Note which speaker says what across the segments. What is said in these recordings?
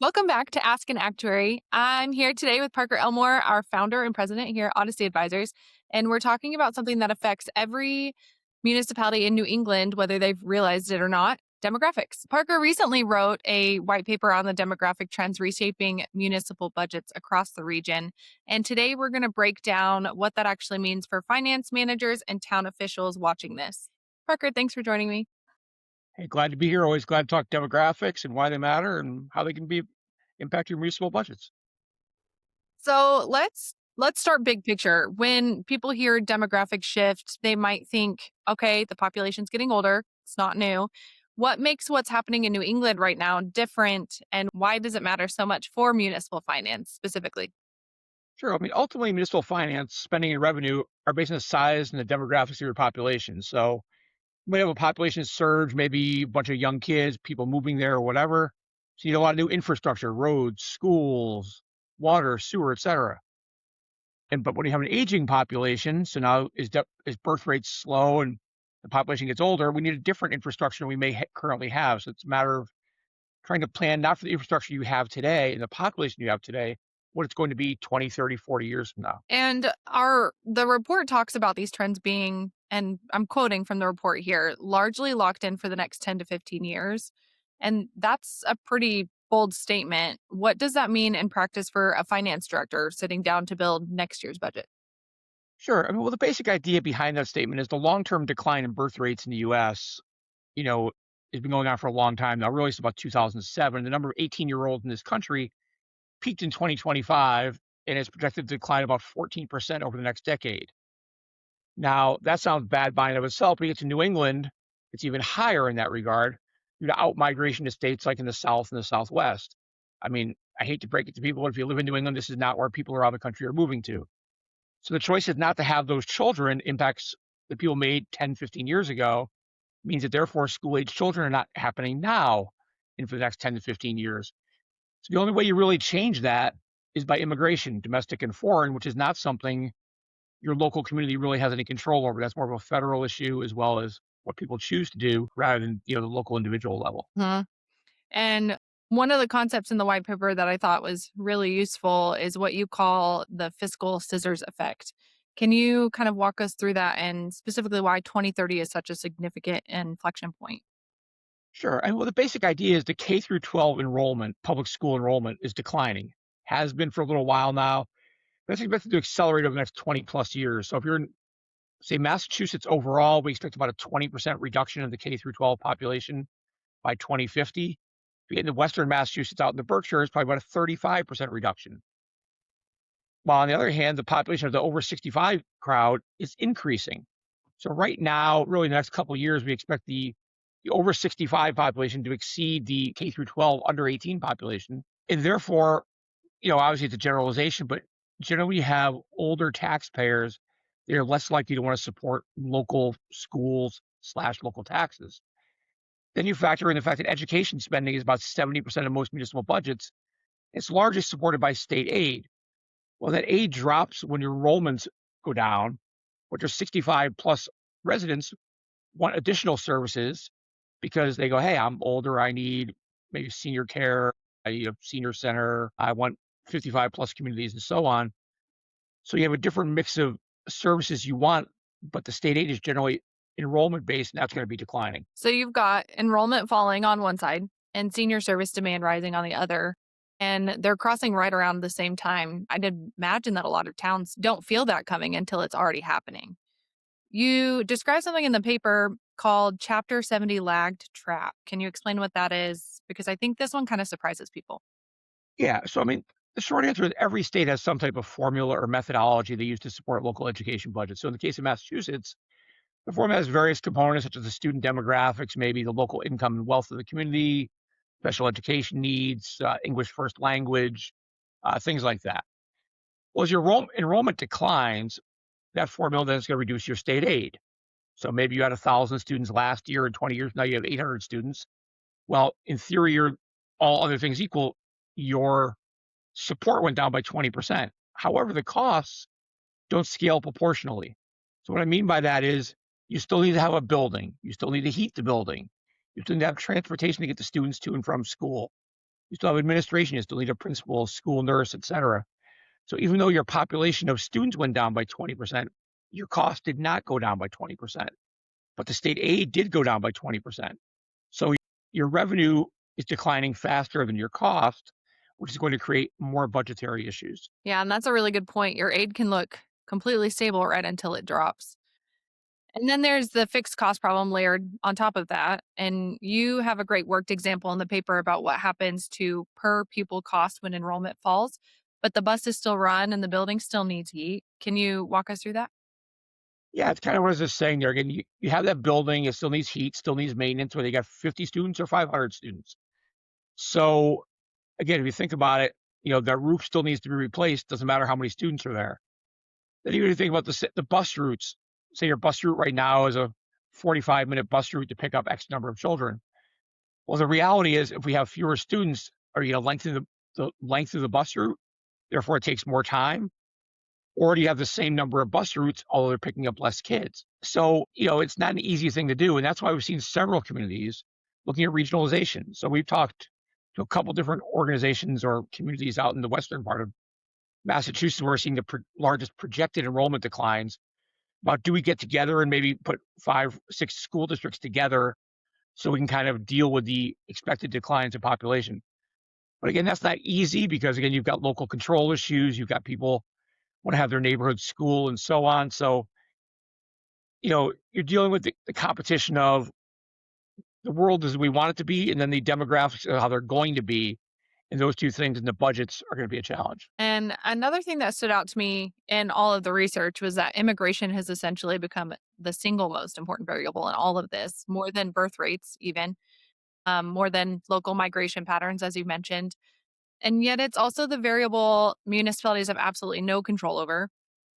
Speaker 1: Welcome back to Ask an Actuary. I'm here today with Parker Elmore, our founder and president here at Odyssey Advisors, and we're talking about something that affects every municipality in New England, whether they've realized it or not: demographics. Parker recently wrote a white paper on the demographic trends reshaping municipal budgets across the region. And today we're going to break down what that actually means for finance managers and town officials watching this. Parker, thanks for joining me.
Speaker 2: Hey, glad to be here. Always glad to talk demographics and why they matter and how they can be impacting municipal budgets.
Speaker 1: So let's start big picture. When people hear demographic shift, they might think, okay, the population's getting older. It's not new. What makes what's happening in New England right now different, and why does it matter so much for municipal finance specifically?
Speaker 2: Sure. I mean, ultimately, municipal finance, spending, and revenue are based on the size and the demographics of your population. So you might have a population surge, maybe a bunch of young kids, people moving there or whatever. So you need a lot of new infrastructure, roads, schools, water, sewer, etc. But when you have an aging population, so now is birth rates slow and the population gets older, we need a different infrastructure than we may currently have. So it's a matter of trying to plan not for the infrastructure you have today and the population you have today, what it's going to be 20, 30, 40 years from now.
Speaker 1: And the report talks about these trends being, and I'm quoting from the report here, largely locked in for the next 10 to 15 years. And that's a pretty bold statement. What does that mean in practice for a finance director sitting down to build next year's budget?
Speaker 2: Sure. I mean, well, the basic idea behind that statement is the long-term decline in birth rates in the US, you know, has been going on for a long time now, really since about 2007. The number of 18-year-olds in this country peaked in 2025 and is projected to decline about 14% over the next decade. Now, that sounds bad by and of itself, but you get to New England, it's even higher in that regard due to outmigration to states like in the South and the Southwest. I mean, I hate to break it to people, but if you live in New England, this is not where people around the country are moving to. So the choice is not to have those children impacts that people made 10, 15 years ago, means that therefore school age children are not happening now and for the next 10 to 15 years. So the only way you really change that is by immigration, domestic and foreign, which is not something your local community really has any control over. That's more of a federal issue as well as what people choose to do rather than the local individual level.
Speaker 1: Huh. And one of the concepts in the white paper that I thought was really useful is what you call the fiscal scissors effect. Can you kind of walk us through that and specifically why 2030 is such a significant inflection point?
Speaker 2: Sure. And well, the basic idea is the K through 12 enrollment, public school enrollment is declining, has been for a little while now. That's expected to accelerate over the next 20 plus years. So if you're in, say, Massachusetts overall, we expect about a 20% reduction in the K through 12 population by 2050. If you get into Western Massachusetts out in the Berkshires, probably about a 35% reduction. While on the other hand, the population of the over 65 crowd is increasing. So right now, really the next couple of years, we expect the over 65 population to exceed the K through 12 under 18 population. And therefore, obviously it's a generalization, but generally you have older taxpayers. They're less likely to want to support local schools / local taxes. Then you factor in the fact that education spending is about 70% of most municipal budgets. It's largely supported by state aid. Well, that aid drops when your enrollments go down, which are 65 plus residents want additional services because they go, hey, I'm older, I need maybe senior care, I need a senior center, I want 55 plus communities and so on. So you have a different mix of services you want, but the state aid is generally enrollment based, and that's going to be declining.
Speaker 1: So you've got enrollment falling on one side and senior service demand rising on the other. And they're crossing right around the same time. I'd imagine that a lot of towns don't feel that coming until it's already happening. You describe something in the paper called Chapter 70 lagged trap. Can you explain what that is? Because I think this one kind of surprises people.
Speaker 2: Yeah. So, I mean, the short answer is every state has some type of formula or methodology they use to support local education budgets. So, in the case of Massachusetts, the formula has various components such as the student demographics, maybe the local income and wealth of the community, special education needs, English first language, things like that. Well, as your enrollment declines, that formula then is going to reduce your state aid. So maybe you had 1,000 students last year, in 20 years, now you have 800 students. Well, in theory, all other things equal, your support went down by 20%. However, the costs don't scale proportionally. So what I mean by that is you still need to have a building. You still need to heat the building. You still need to have transportation to get the students to and from school. You still have administration, you still need a principal, school nurse, etc. So even though your population of students went down by 20%, your cost did not go down by 20%, but the state aid did go down by 20%. So your revenue is declining faster than your cost, which is going to create more budgetary issues.
Speaker 1: Yeah, and that's a really good point. Your aid can look completely stable right until it drops. And then there's the fixed cost problem layered on top of that. And you have a great worked example in the paper about what happens to per pupil cost when enrollment falls, but the buses still run and the building still needs heat. Can you walk us through that?
Speaker 2: Yeah, it's kind of what I was just saying there. Again, you have that building, it still needs heat, still needs maintenance, whether you got 50 students or 500 students. So again, if you think about it, that roof still needs to be replaced. Doesn't matter how many students are there. Then even if you think about the bus routes, say your bus route right now is a 45-minute bus route to pick up X number of children. Well, the reality is if we have fewer students, are you going to lengthen the length of the bus route? Therefore, it takes more time. Or do you have the same number of bus routes, although they're picking up less kids? So, it's not an easy thing to do. And that's why we've seen several communities looking at regionalization. So we've talked to a couple different organizations or communities out in the western part of Massachusetts where we're seeing the largest projected enrollment declines. About do we get together and maybe put 5, 6 school districts together so we can kind of deal with the expected declines in population? But again, that's not easy because again, you've got local control issues, you've got people want to have their neighborhood school and so on. So, you're dealing with the competition of the world as we want it to be, and then the demographics of how they're going to be. And those two things in the budgets are going to be a challenge.
Speaker 1: And another thing that stood out to me in all of the research was that immigration has essentially become the single most important variable in all of this, more than birth rates, even more than local migration patterns, as you mentioned. And yet it's also the variable municipalities have absolutely no control over.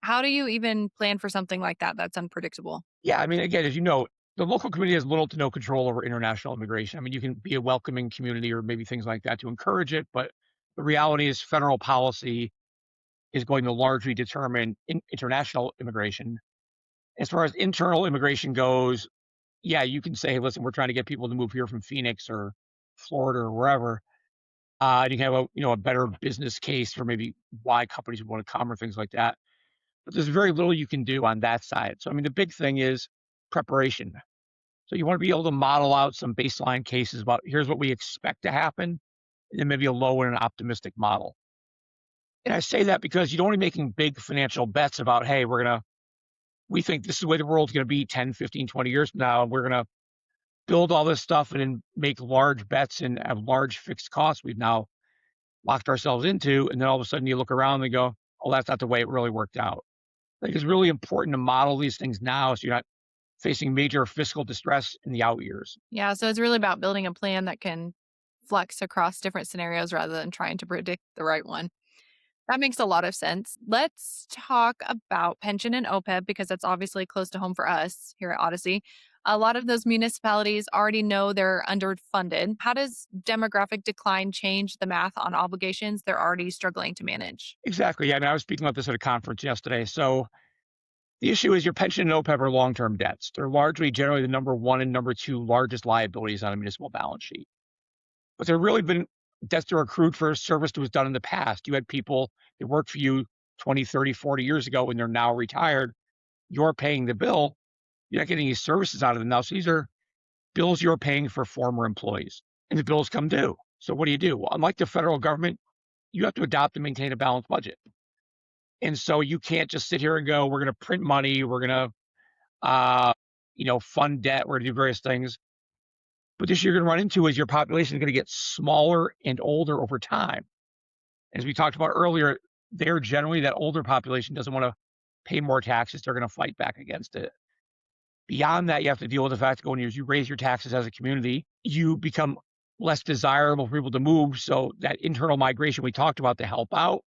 Speaker 1: How do you even plan for something like that that's unpredictable?
Speaker 2: Yeah, I mean, again, as you know, the local community has little to no control over international immigration. I mean, you can be a welcoming community or maybe things like that to encourage it, but the reality is federal policy is going to largely determine international immigration. As far as internal immigration goes, yeah, you can say, listen, we're trying to get people to move here from Phoenix or Florida or wherever. And you can have a better business case for maybe why companies would want to come or things like that. But there's very little you can do on that side. So I mean, the big thing is preparation. So you want to be able to model out some baseline cases about here's what we expect to happen, and then maybe a low and an optimistic model. And I say that because you don't want to be making big financial bets about, hey, we think this is the way the world's going to be 10, 15, 20 years from now. And we're going to build all this stuff and then make large bets and have large fixed costs we've now locked ourselves into. And then all of a sudden you look around and go, oh, that's not the way it really worked out. I think it's really important to model these things now so you're not facing major fiscal distress in the out years.
Speaker 1: Yeah, so it's really about building a plan that can flex across different scenarios rather than trying to predict the right one. That makes a lot of sense. Let's talk about pension and OPEB because that's obviously close to home for us here at Odyssey. A lot of those municipalities already know they're underfunded. How does demographic decline change the math on obligations they're already struggling to manage?
Speaker 2: Exactly. Yeah, I mean, I was speaking about this at a conference yesterday. So the issue is your pension and OPEB are long-term debts. They're largely generally the number one and number two largest liabilities on a municipal balance sheet. But there have really been debts that are accrued for service that was done in the past. You had people that worked for you 20, 30, 40 years ago and they're now retired. You're paying the bill. You're not getting any services out of them now. So these are bills you're paying for former employees. And the bills come due. So what do? Well, unlike the federal government, you have to adopt and maintain a balanced budget. And so you can't just sit here and go, we're going to print money, we're going to, fund debt, we're going to do various things. But this you're going to run into is your population is going to get smaller and older over time. As we talked about earlier, they're generally that older population doesn't want to pay more taxes. They're going to fight back against it. Beyond that, you have to deal with the fact that when you raise your taxes as a community, you become less desirable for people to move. So that internal migration we talked about to help out,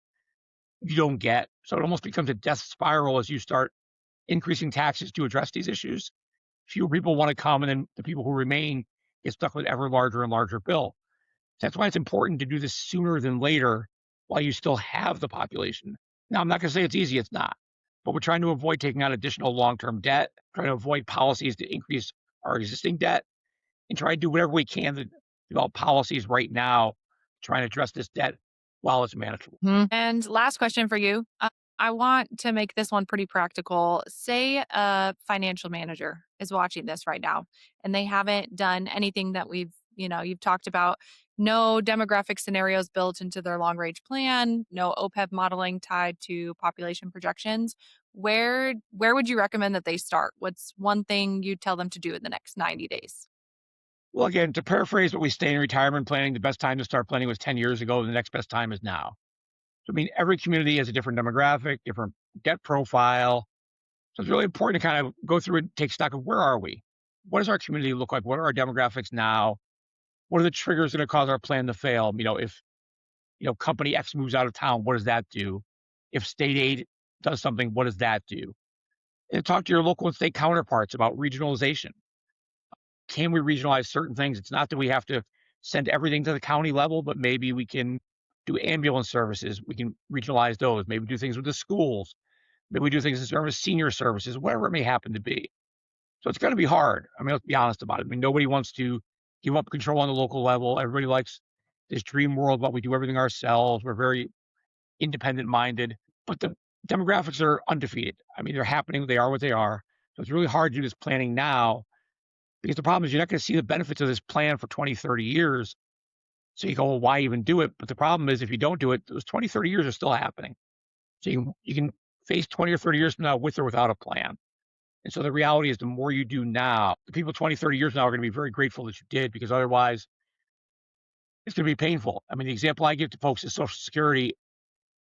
Speaker 2: you don't get. So it almost becomes a death spiral as you start increasing taxes to address these issues. Fewer people want to come, and then the people who remain get stuck with ever larger and larger bill. That's why it's important to do this sooner than later while you still have the population. Now, I'm not going to say it's easy, it's not. But we're trying to avoid taking on additional long-term debt, trying to avoid policies to increase our existing debt, and try to do whatever we can to develop policies right now trying to address this debt while it's manageable.
Speaker 1: And last question for you. I want to make this one pretty practical. Say a financial manager is watching this right now and they haven't done anything that you've talked about. No demographic scenarios built into their long range plan, no OPEB modeling tied to population projections. Where would you recommend that they start? What's one thing you tell them to do in the next 90 days?
Speaker 2: Well, again, to paraphrase what we say in retirement planning, the best time to start planning was 10 years ago. The next best time is now. So, I mean, every community has a different demographic, different debt profile. So it's really important to kind of go through and take stock of where are we? What does our community look like? What are our demographics now? What are the triggers going to cause our plan to fail? If company X moves out of town, what does that do? If state aid does something, what does that do? And talk to your local and state counterparts about regionalization. Can we regionalize certain things? It's not that we have to send everything to the county level, but maybe we can do ambulance services. We can regionalize those. Maybe do things with the schools. Maybe we do things in terms of senior services, whatever it may happen to be. So it's going to be hard. I mean, let's be honest about it. I mean, nobody wants to give up control on the local level. Everybody likes this dream world, but we do everything ourselves. We're very independent minded, but the demographics are undefeated. I mean, they're happening. They are what they are. So it's really hard to do this planning now because the problem is you're not going to see the benefits of this plan for 20, 30 years. So you go, well, why even do it? But the problem is if you don't do it, those 20, 30 years are still happening. So you can face 20 or 30 years from now with or without a plan. And so the reality is the more you do now, the people 20, 30 years now are going to be very grateful that you did because otherwise it's going to be painful. I mean, the example I give to folks is Social Security.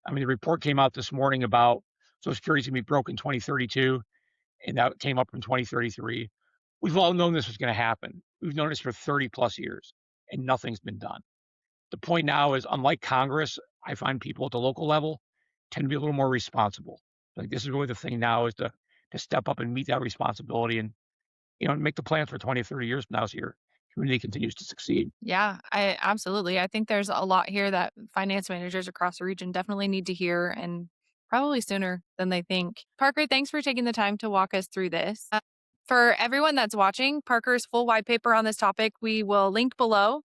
Speaker 2: I mean, the report came out this morning about Social Security is going to be broke in 2032, and that came up in 2033. We've all known this was going to happen. We've known this for 30 plus years, and nothing's been done. The point now is, unlike Congress, I find people at the local level tend to be a little more responsible. Like this is really the thing now is to step up and meet that responsibility and make the plans for 20 or 30 years from now so your community continues to succeed.
Speaker 1: Yeah, I absolutely. I think there's a lot here that finance managers across the region definitely need to hear and probably sooner than they think. Parker, thanks for taking the time to walk us through this. For everyone that's watching, Parker's full white paper on this topic, we will link below.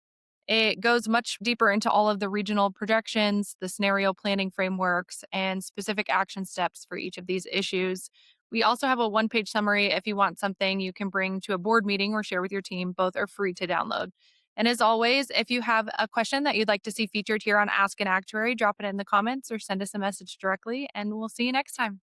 Speaker 1: It goes much deeper into all of the regional projections, the scenario planning frameworks, and specific action steps for each of these issues. We also have a one-page summary if you want something you can bring to a board meeting or share with your team. Both are free to download. And as always, if you have a question that you'd like to see featured here on Ask an Actuary, drop it in the comments or send us a message directly, and we'll see you next time.